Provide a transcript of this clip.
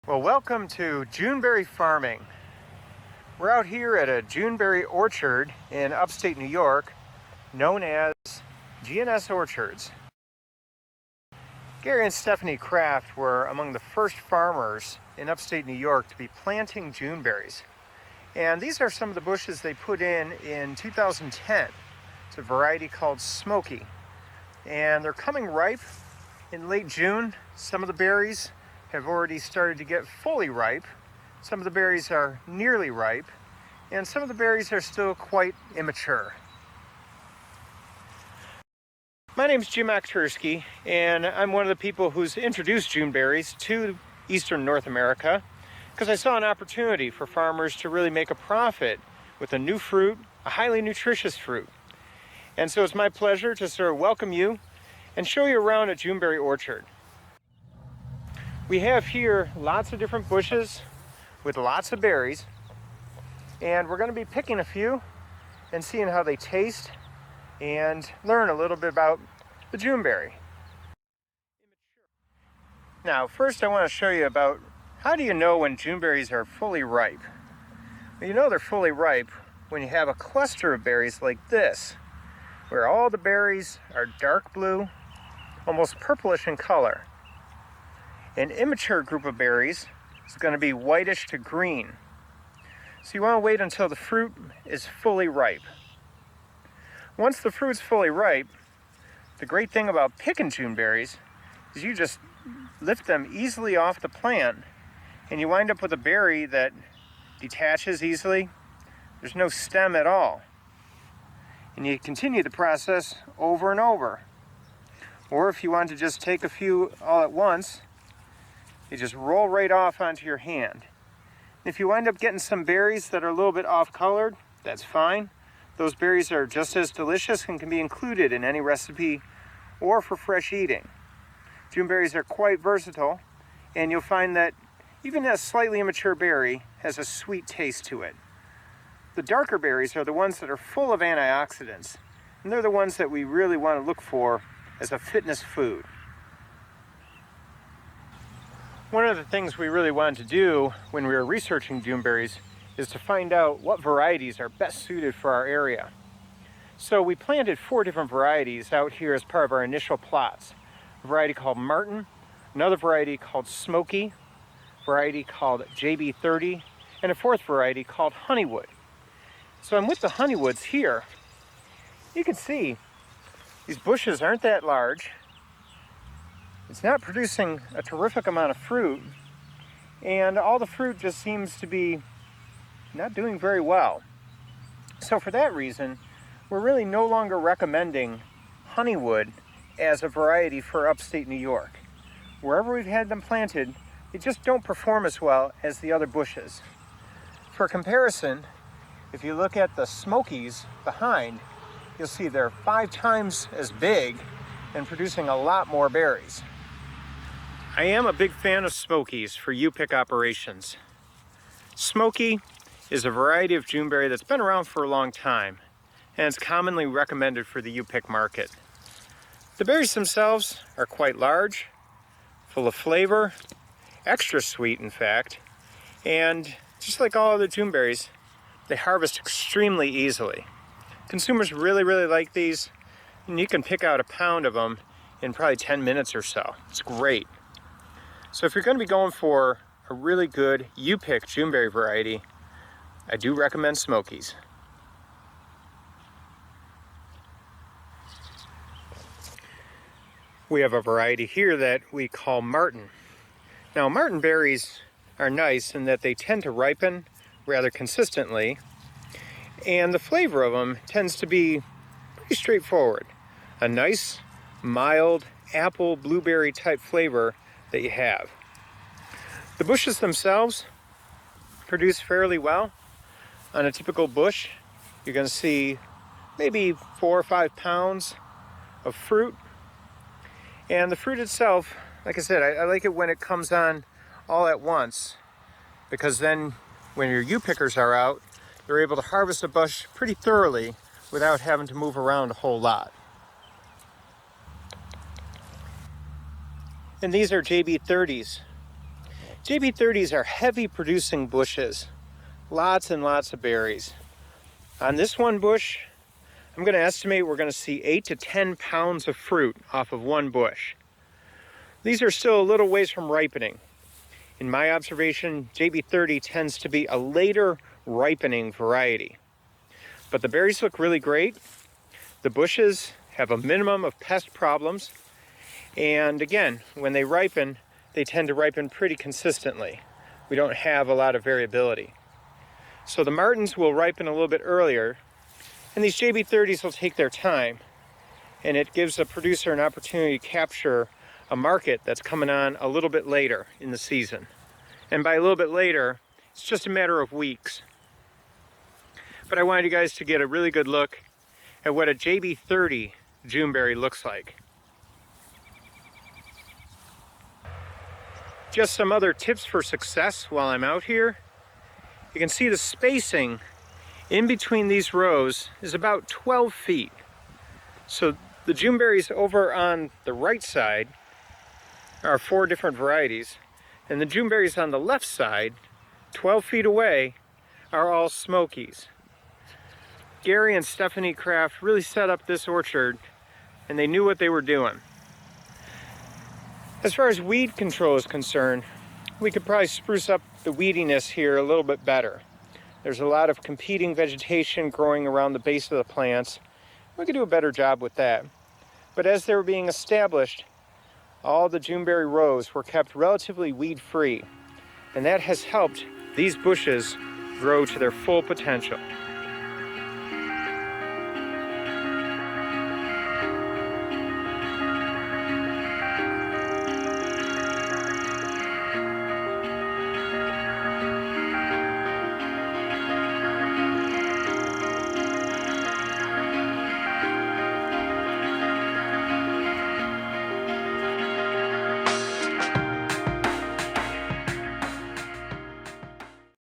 Well, welcome to Juneberry farming. We're out here at a Juneberry orchard in upstate New York, known as G&S Orchards. Gary and Stephanie Kraft were among the first farmers in upstate New York to be planting Juneberries. And these are some of the bushes they put in 2010. It's a variety called Smoky. And they're coming ripe in late June. Some of the berries have already started to get fully ripe. Some of the berries are nearly ripe, and some of the berries are still quite immature. My name's Jim Ochterski, and I'm one of the people who's introduced Juneberries to Eastern North America because I saw an opportunity for farmers to really make a profit with a new fruit, a highly nutritious fruit. And so it's my pleasure to sort of welcome you and show you around a Juneberry orchard. We have here lots of different bushes with lots of berries, and we're going to be picking a few and seeing how they taste and learn a little bit about the Juneberry. Now, first I want to show you about how do you know when Juneberries are fully ripe. Well, you know they're fully ripe when you have a cluster of berries like this, where all the berries are dark blue, almost purplish in color. An immature group of berries is going to be whitish to green. So you want to wait until the fruit is fully ripe. Once the fruit's fully ripe, the great thing about picking Juneberries is you just lift them easily off the plant and you wind up with a berry that detaches easily. There's no stem at all. And you continue the process over and over. Or if you want to just take a few all at once, you just roll right off onto your hand. If you wind up getting some berries that are a little bit off-colored, that's fine. Those berries are just as delicious and can be included in any recipe or for fresh eating. Juneberries are quite versatile, and you'll find that even a slightly immature berry has a sweet taste to it. The darker berries are the ones that are full of antioxidants, and they're the ones that we really want to look for as a fitness food. One of the things we really wanted to do when we were researching Juneberries is to find out what varieties are best suited for our area. So we planted 4 different varieties out here as part of our initial plots. A variety called Martin, another variety called Smoky, a variety called JB30, and a 4th variety called Honeywood. So I'm with the Honeywoods here. You can see these bushes aren't that large. It's not producing a terrific amount of fruit, and all the fruit just seems to be not doing very well. So for that reason, we're really no longer recommending Honeywood as a variety for upstate New York. Wherever we've had them planted, they just don't perform as well as the other bushes. For comparison, if you look at the Smokies behind, you'll see they're 5 times as big and producing a lot more berries. I am a big fan of Smokies for U-pick operations. Smoky is a variety of Juneberry that's been around for a long time, and it's commonly recommended for the U-pick market. The berries themselves are quite large, full of flavor, extra sweet in fact, and just like all other Juneberries, they harvest extremely easily. Consumers really like these, and you can pick out a pound of them in probably 10 minutes or so. It's great. So if you're going to be going for a really good U-pick Juneberry variety, I do recommend Smokies. We have a variety here that we call Martin. Now, Martin berries are nice in that they tend to ripen rather consistently, and the flavor of them tends to be pretty straightforward. A nice, mild, apple, blueberry type flavor that you have. The bushes themselves produce fairly well. On a typical bush, you're going to see maybe 4 or 5 pounds of fruit. And the fruit itself, like I said, I like it when it comes on all at once, because then when your U-pickers are out, they're able to harvest a bush pretty thoroughly without having to move around a whole lot. And these are JB30s. JB30s are heavy producing bushes. Lots and lots of berries. On this one bush, I'm going to estimate we're going to see 8 to 10 pounds of fruit off of one bush. These are still a little ways from ripening. In my observation, JB30 tends to be a later ripening variety. But the berries look really great. The bushes have a minimum of pest problems. And again, when they ripen, they tend to ripen pretty consistently. We don't have a lot of variability. So the Martins will ripen a little bit earlier, and these JB30s will take their time, and it gives a producer an opportunity to capture a market that's coming on a little bit later in the season. And by a little bit later, it's just a matter of weeks. But I wanted you guys to get a really good look at what a JB30 Juneberry looks like. Just some other tips for success while I'm out here. You can see the spacing in between these rows is about 12 feet. So the Juneberries over on the right side are 4 different varieties, and the Juneberries on the left side, 12 feet away, are all Smokies. Gary and Stephanie Kraft really set up this orchard, and they knew what they were doing. As far as weed control is concerned, we could probably spruce up the weediness here a little bit better. There's a lot of competing vegetation growing around the base of the plants. We could do a better job with that. But as they were being established, all the Juneberry rows were kept relatively weed-free, and that has helped these bushes grow to their full potential.